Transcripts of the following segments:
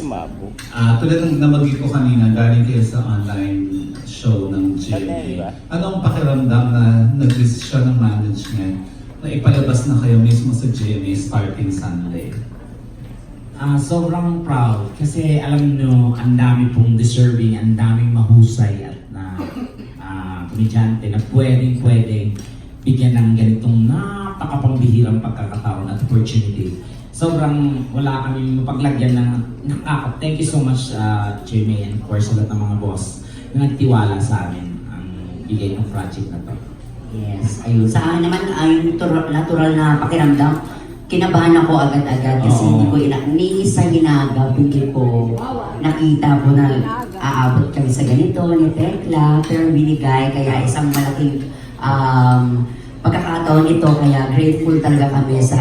Mabo. Tulad ng nabanggit ko kanina, galing kayo sa online show ng GMA. Anong pakiramdam na nag-desisyon ng management na ipalabas na kayo mismo sa GMA starting Sunday? Sobrang proud kasi alam nyo, ang dami pong deserving, ang daming mahusay at na komedyante na pwedeng bigyan ng ganitong napakapambihirang pagkakataon at opportunity. Sobrang wala kami mapaglagyan ng thank you so much Jimmy and of course sa lahat ng mga boss na nagtiwala sa amin ang bigay ng project na to. Yes, ayun. Sa akin naman, ay natural na pakiramdam. Kinabahan ako agad-agad kasi hindi ko ni sa hinagap, hindi ko nakita po na aabot kami sa ganito ni Tekla, pero binigay kaya isang malaking pagkakataon ito, kaya grateful talaga kami sa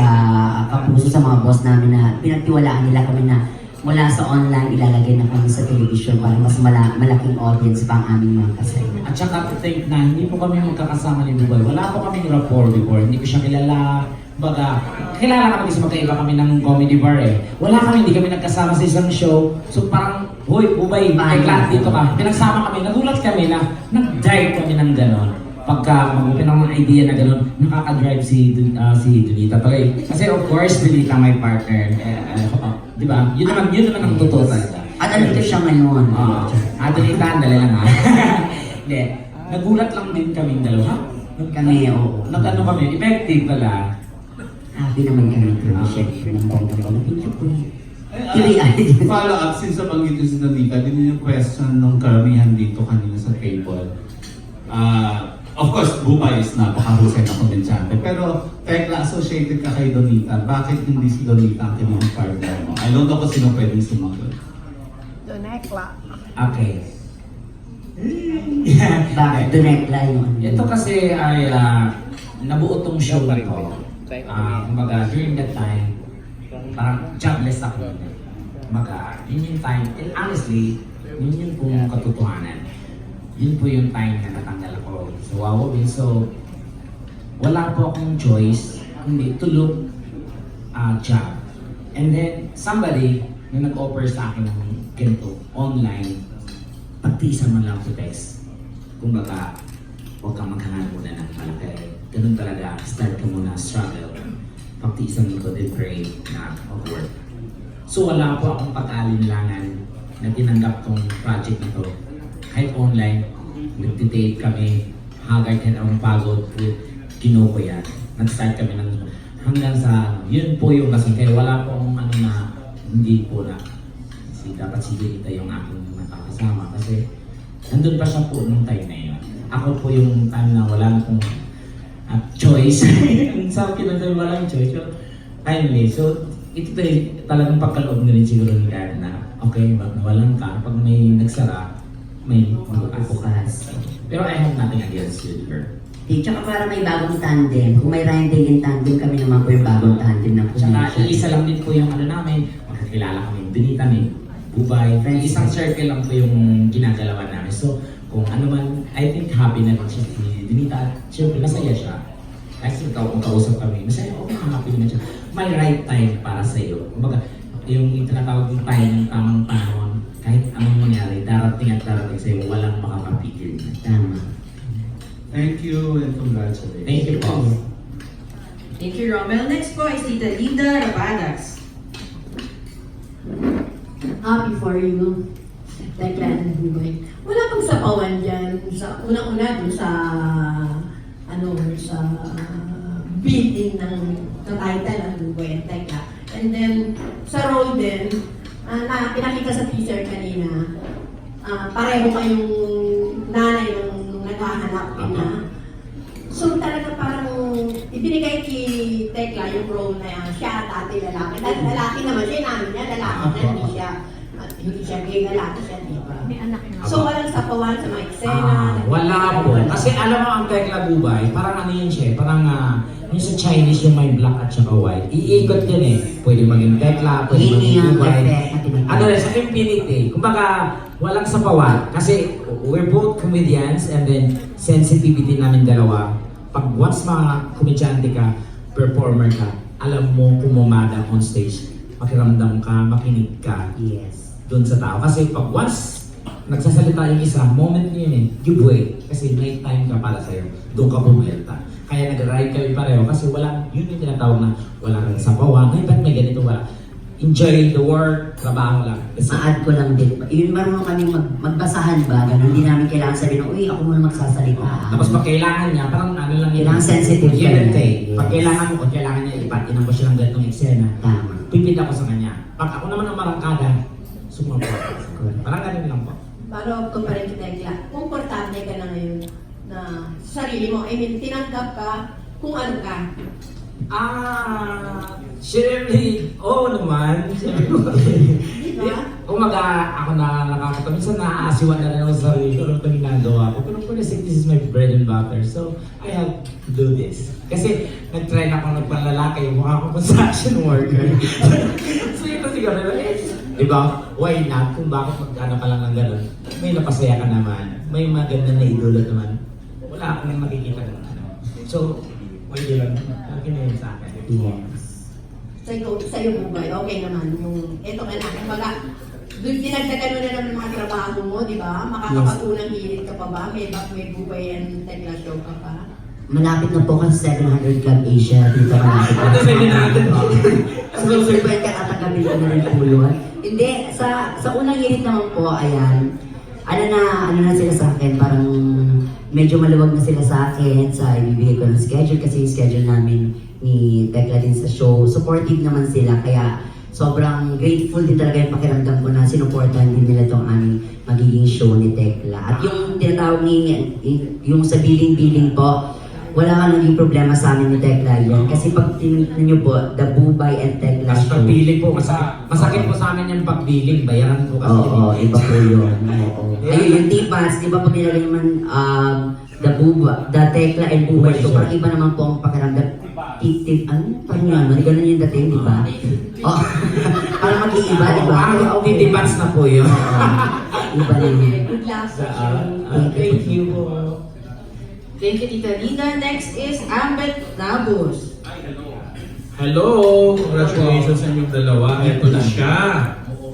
kapuso sa mga boss namin na pinagtiwalaan nila kami na mula sa online ilalagay na kami sa television para mas malaking audience pa ang aming mga kasaya. At saka to think na hindi po kami magkakasama ni Dubai. Wala po kami rapport before. Hindi ko siya kilala. Baga, kilala kami kasi magkaiba kami ng comedy bar eh. Wala kami, hindi kami nagkasama sa isang show. So parang, hoy, Ubay, Tekla, dito ka. Pinagsama kami, nagulat kami na nag-drive kami ng ganon. Pagka mag-open ako ng idea na gano'n, nakaka-drive si Donita tuloy. Kasi of course, Donita my partner. Di ba? Yun naman ang totoo talaga. At andito siya ngayon. Donita, andali lang ha. Hindi, nagulat lang din kaming dalawa. Kami, oo. Nag-ano kami, effective pala. Happy naman kami ito. Siyempre, ng bongga-bongga. Thank you po. Follow up, since nabanggit yung si Donita, din yung question ng karamihan dito kanina sa table. Of course, Bubay is napakahusay na komensyante. Pero, Tekla, associated ka kay Donita. Bakit hindi si Donita ang kinuha partner mo? I don't know kung sino pwedeng sumagot. Donekla. Okay. Bakit? Donekla yun. Ito kasi ay nabuo tong show na to. Kumbaga, during that time, parang jobless ako. Kumbaga, yun yung time. And honestly, yun yung kung katotohanan. Yun po yung time na natanggal ako sa Wawawin. So, wala po akong choice kundi to look job. And then, somebody na nag-offer sa akin ng ganito, online, pagtiisan man lang sa text. Kumbaga, huwag kang maghanap muna ng malaki. Ganun talaga, start ka muna, struggle. Pagtiisan mo to, then pray na mag-work. So, wala po akong pag-alinlangan na tinanggap tong project na to. Kahit online, nag-date kami, hagay ka ng pagod, ginawa ko yan. Nag-start kami ng hanggang sa, yun po yung kasi kaya wala po akong ano na, hindi po na, kasi dapat si Donita yung aking makakasama kasi nandun pa siya po nung time na yun. Ako po yung time na wala na pong choice. Sa akin na walang choice. So, finally, so ito talagang pagkaloob na rin siguro ni Karen na okay, walang ka, pag may nagsara, may bukas. Pero I have nothing against you, girl. Tsaka para may bagong tandem. Kung may riding in tandem, kami naman po yung bagong tandem na po. Tsaka isa lang din po yung ano namin, makakilala kami, Donita ni Bubay. Isang circle lang po yung ginagalawan namin. So, kung ano man, I think happy na rin siya si Donita. At syempre, masaya siya. Kasi kung kausap kami, masaya ako, happy na siya. May right time para sa iyo. Kumbaga, yung tinatawag yung time ng tamang panahon, kahit anong mangyari, darating at darating sa'yo, walang makakapigil. Tama. Thank you and congratulations. Thank you po. Thank you, Romel. Next po is Tita Linda Rabadas. Happy for you. Tekla and Bubay. Wala pang sapawan dyan. Sa unang-una dun sa sa beating ng title ng Bubay and Tekla. And then sa role din, na pinakita sa teaser kanina, pareho kayong nanay ng naghahanap na. So talaga parang ibinigay kay Tekla yung role na yan. Siya dati lalaki. Dahil lalaki naman siya, namin niya lalaki na hindi siya gay, lalaki siya, di ba? So walang sapawan sa mga eksena. Wala po. Kasi alam mo ang Tekla Bubay, parang ano yun siya, parang yung sa Chinese yung may black at saka white. Iikot yun eh. Pwede maging Tekla, pwede maging Bubay. Ano rin, sa infinity. Kumbaga, walang sapawan. Kasi we're both comedians and then sensitivity namin dalawa. Pag once mga komedyante ka, performer ka, alam mo pumumada on stage, pakiramdam ka, makinig ka. Yes. doon sa tao. Kasi pag once nagsasalita yung isa, moment niyo yun eh, give way. Kasi may time ka para sa'yo. Doon ka bumelta. Kaya nag-ride kayo pareho kasi wala, yun yung tinatawag na wala kang sapawan. Ay, ba't may ganito wala? Enjoy the work, trabaho lang. Kasi, Ma-add ko lang din. Yun, marunong kami magbasahan ba? Ganun, hindi namin kailangan sabihin, uy, ako muna magsasalita. tapos pag kailangan niya, parang ano lang yun. Kailangan sensitive Give and ka. take. Yes. Pag kailangan mo, o kailangan niya, ipatinan ko siya ng ganitong eksena. Tama. Pipid ako sa kanya. Pag ako naman ang marangkada, sumapot ako. Parang ganun lang po. Paano ko pa rin kita, komportable ka na ngayon na sa sarili mo. I mean, tinanggap ka kung ano ka. Syempre, oo naman. Di ba? Umaga, ako na nakakatawa. Minsan naaasiwan na rin ako sa sarili ko ano ito ginagawa ko. Pero for the sake, this is my bread and butter. So, I have to do this. Kasi nag-try na ako nagpanlalaki, mukha akong construction worker. So, ito siguro, diba? Why not? Kung bakit mag-ano ka lang ng gano'n, may napasaya ka naman, may maganda na idolo naman. Wala akong makikita ng ano. So, pwede lang. Okay na yun sa akin. Yes. Sa'yo Bubay, okay naman. Yung, eto ka na, kumbaga, doon dinagdagan mo na naman mga trabaho mo, di ba? Makakapag-unang hirit ka pa ba? May Bubay and Tekla show ka pa? Malapit na po kasi 700 Club Asia. Dito malapit na. Ito 700. So, sir, pwede ka tatagapin ko na rin po yun. Hindi, sa unang hirit naman po, ayan, ano na sila sa akin, parang medyo maluwag na sila sa akin sa ibibigay ko ng schedule kasi yung schedule namin ni Tekla din sa show. Supportive naman sila, kaya sobrang grateful din talaga yung pakiramdam ko na sinuportahan din nila itong aming magiging show ni Tekla. At yung tinatawag yung sa billing po, wala ka naging problema sa amin ni Tekla yan. Kasi pag tinignan niyo po, The Bubay and Tekla Mas show. pagbiling po, masakit po sa amin yung pagbiling. Bayaran po kasi. Oo, iba po yun. Oo. Ayun, yung T-Pads, di ba pag nilagay naman the Tekla and Bubay show, parang iba naman po ang pakiramdam. Tip, ano? Parang yun, ganun yung dating, di ba? Oh, parang mag-iiba, di ba? Parang titibats na po yun. Iba na yun. Good luck sa Thank you po. Thank you, Tita Linda. Next is Ambet Labos. Hello! Congratulations sa inyong dalawa. Ito na siya.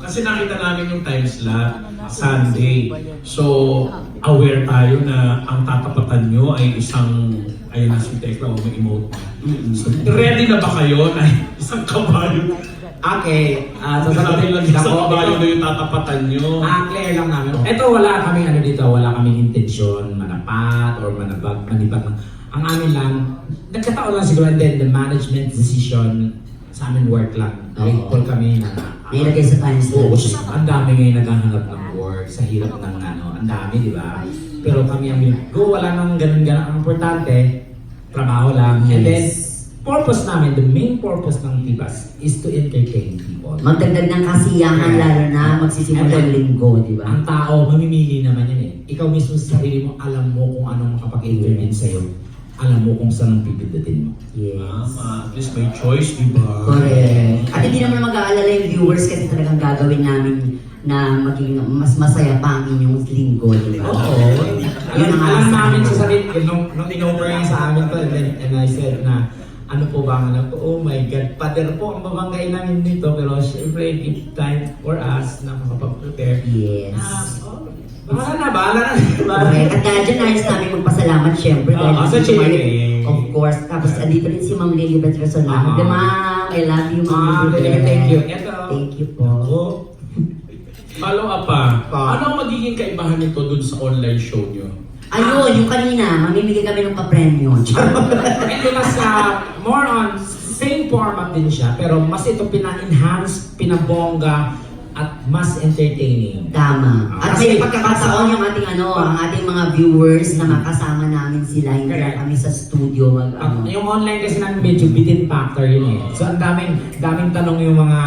Kasi nakita namin yung time slot, Sunday. So, aware tayo na ang tatapatan nyo ay isang, ayun na si Tekla, may emote na. So, ready na ba kayo na isang kabayo? Okay, Sabi lang isang kabayo na yung tatapatan nyo. Clear lang namin. Ito wala kaming ano dito, wala kaming intensyon manapat or manibag. Ang amin lang, nagkataon lang siguro and then the management decision sa amin work lang. Grateful kami na Nilagay sa time Oo, slot. ang dami ngayon naghahanap ng work sa hirap ng ano, ang dami, di ba? Pero kami ang go, wala nang ganun-ganun. Ang importante, trabaho lang. And then, purpose namin, the main purpose ng Tibas is to entertain people. Magdagdag ng kasiyahan, lalo na magsisimula ng linggo, di ba? Ang tao, mamimili naman yan eh. Ikaw mismo sa sarili mo, alam mo kung anong makapag-entertain sa'yo. Alam mo kung saan ang pipindutin mo. Yes. At least may choice, di ba? Correct. At hindi naman mag-aalala yung viewers kasi talagang gagawin namin na maging mas masaya pa ang inyong linggo, di ba? Oo. Yun ang Alam asa. namin sa sarili, nung in-offer niya sa amin to, and I said na, ano po ba ang anak ko? Oh my God, pader po ang babanggain namin dito, pero syempre, give time for us na makapag-prepare. Yes. Bahala na. Correct. At kaya dyan nais namin magpasalamat syempre. dahil sa si Ma'am- Chile. Of course. Tapos andito rin si Ma'am Lilibet Resonan. Ma'am, I love you, Ma'am Lilibet. Thank you. Ito. Thank you po. Ako, follow up pa. Ano ang magiging kaibahan nito dun sa online show nyo? Ayun, yung kanina, mamimigay kami ng pa-premyo. Ito mas more on same format din siya, pero mas ito pina-enhance, pinabongga, at mas entertaining. Tama. At Kasi- may pagkakataon yung ating ang ating mga viewers na makasama namin sila, hindi lang kami sa studio mag Yung online kasi namin medyo bitin factor yun eh. So ang daming tanong yung mga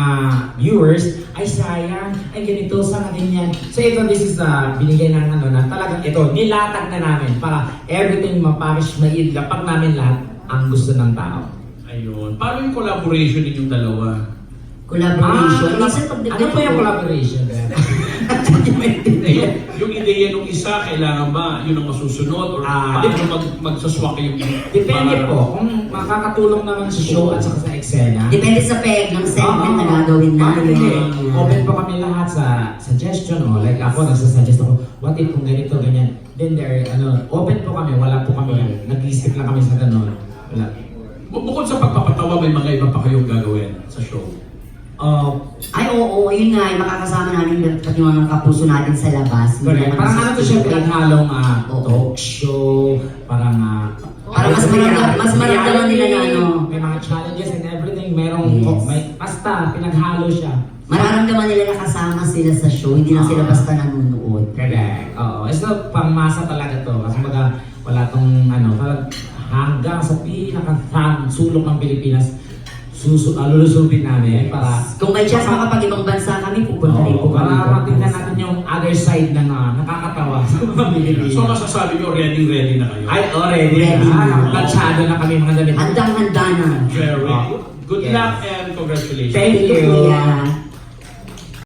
viewers, ay sayang, ay ganito, sana ganyan. So ito, this is binigay ng ano na talagang ito, nilatag na namin para everything maparish, maidlapag namin lahat ang gusto ng tao. Ayun. Paano yung collaboration ninyong dalawa? collaboration. Minsan pag ano po yung collaboration? Yung ideya ng isa, kailangan ba yun ang masusunod? Or paano magsaswak yung... Depende po, kung makakatulong naman sa show at saka sa eksena. Depende sa peg ng segment na gagawin namin. Open po kami lahat sa suggestion o like ako nagsasuggest ako, what if kung ganito, ganyan. Then there, open po kami, wala po kami, nag-iisip lang kami sa ganun. Wala. Bukod sa pagpapatawa, may mga iba pa kayong gagawin sa show. Ay, oo, yun nga, yung makakasama namin pati yung mga kapuso natin sa labas. Hindi Correct. naman Parang sa ano to siya, studio. pinaghalong Oo. talk show, parang Parang mas maramdaman nila na ano. may mga challenges and everything, merong, Yes. basta, pinaghalo siya. Mararamdaman nila na kasama sila sa show, hindi lang sila basta nanonood. Correct. Oo. So, pangmasa talaga to. Kasi baga, wala tong, parang hanggang sa pinaka-sulok ng Pilipinas, lulusubin namin para Kung may chance makapag ibang bansa kami, pupunta rin po kami. para matingnan natin yung other side na nakakatawa sa mga Pilipinas. So masasabi nyo, ready na kayo? Ay, already Ready na. na. Nakaplatsado na kami mga damit. Handang-handa na. Very Oh, good. Good yes. luck and congratulations. Thank you. Kuya.